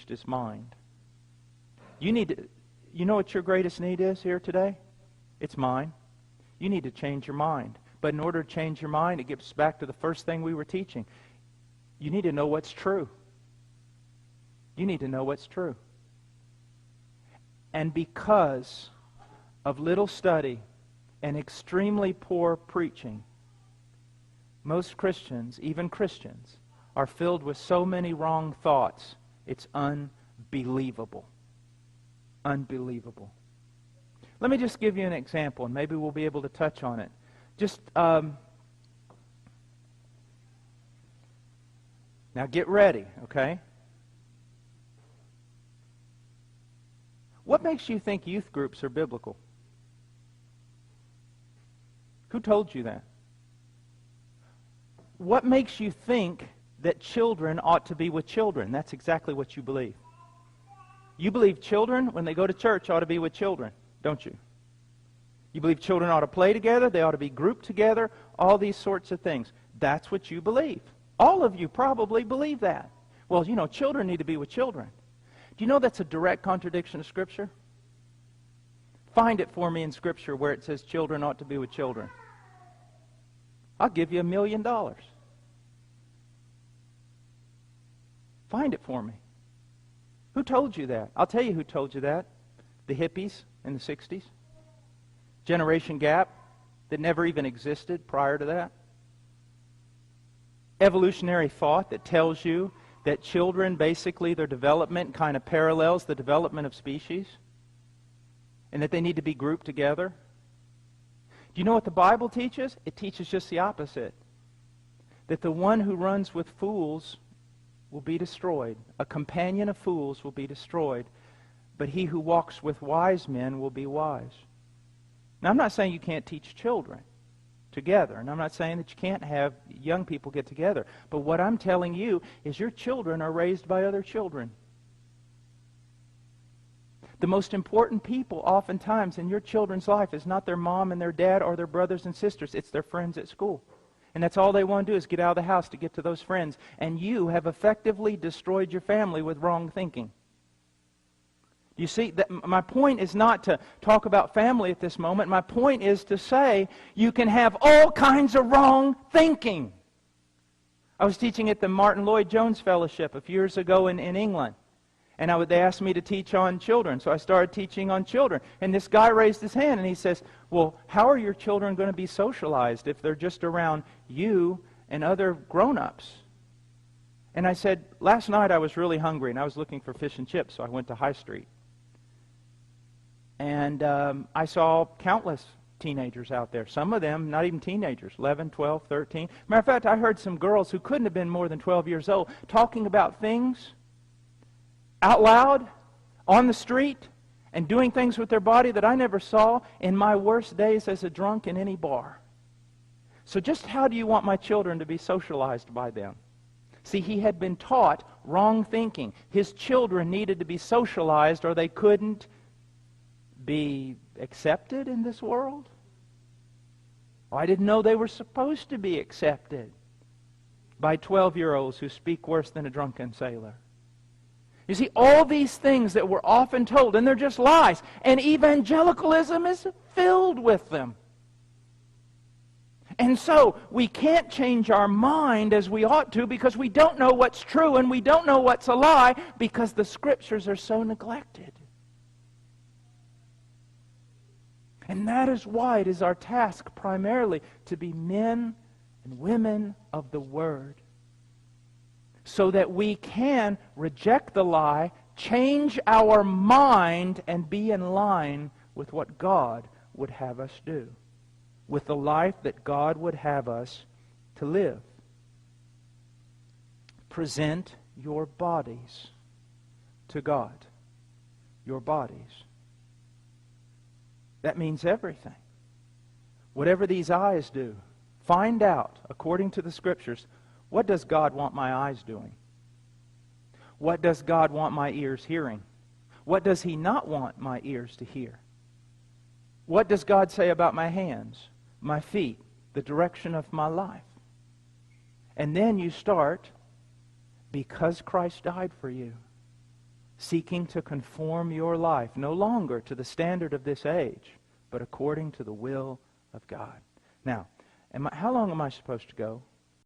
his mind. You know what your greatest need is here today? It's mine. You need to change your mind. But in order to change your mind, it gets back to the first thing we were teaching. You need to know what's true. You need to know what's true. And because of little study and extremely poor preaching, most Christians, even Christians, are filled with so many wrong thoughts. It's unbelievable. Unbelievable. Let me just give you an example, and maybe we'll be able to touch on it. Just, now get ready, okay? What makes you think youth groups are biblical? Who told you that? What makes you think that children ought to be with children? That's exactly what you believe. You believe children, when they go to church, ought to be with children, don't you? You believe children ought to play together, they ought to be grouped together, all these sorts of things. That's what you believe. All of you probably believe that. Well, you know, children need to be with children. Do you know that's a direct contradiction of Scripture? Find it for me in Scripture where it says children ought to be with children. I'll give you $1 million. Find it for me. Who told you that? I'll tell you who told you that. The hippies in the 60s. Generation gap that never even existed prior to that. Evolutionary thought that tells you that children, basically, their development kind of parallels the development of species, and that they need to be grouped together. Do you know what the Bible teaches? It teaches just the opposite. That the one who runs with fools will be destroyed. A companion of fools will be destroyed. But he who walks with wise men will be wise. Now, I'm not saying you can't teach children together, and I'm not saying that you can't have young people get together. But what I'm telling you is your children are raised by other children. The most important people oftentimes in your children's life is not their mom and their dad or their brothers and sisters. It's their friends at school. And that's all they want to do is get out of the house to get to those friends. And you have effectively destroyed your family with wrong thinking. You see, my point is not to talk about family at this moment. My point is to say you can have all kinds of wrong thinking. I was teaching at the Martin Lloyd-Jones Fellowship a few years ago in England. And they asked me to teach on children. So I started teaching on children. And this guy raised his hand and he says, well, how are your children going to be socialized if they're just around you and other grown-ups? And I said, last night I was really hungry and I was looking for fish and chips, so I went to High Street. And I saw countless teenagers out there. Some of them, not even teenagers, 11, 12, 13. Matter of fact, I heard some girls who couldn't have been more than 12 years old talking about things out loud, on the street, and doing things with their body that I never saw in my worst days as a drunk in any bar. So just how do you want my children to be socialized by them? See, he had been taught wrong thinking. His children needed to be socialized or they couldn't be accepted in this world. Oh, I didn't know they were supposed to be accepted by 12-year-olds who speak worse than a drunken sailor. You see, all these things that we're often told, and they're just lies, and evangelicalism is filled with them. And so, we can't change our mind as we ought to because we don't know what's true and we don't know what's a lie because the Scriptures are so neglected. And that is why it is our task primarily to be men and women of the Word, so that we can reject the lie, change our mind, and be in line with what God would have us do, with the life that God would have us to live. Present your bodies to God. Your bodies. That means everything. Whatever these eyes do, find out, according to the Scriptures, what does God want my eyes doing? What does God want my ears hearing? What does He not want my ears to hear? What does God say about my hands, my feet, the direction of my life? And then you start, because Christ died for you, seeking to conform your life no longer to the standard of this age, but according to the will of God. Now, how long am I supposed to go?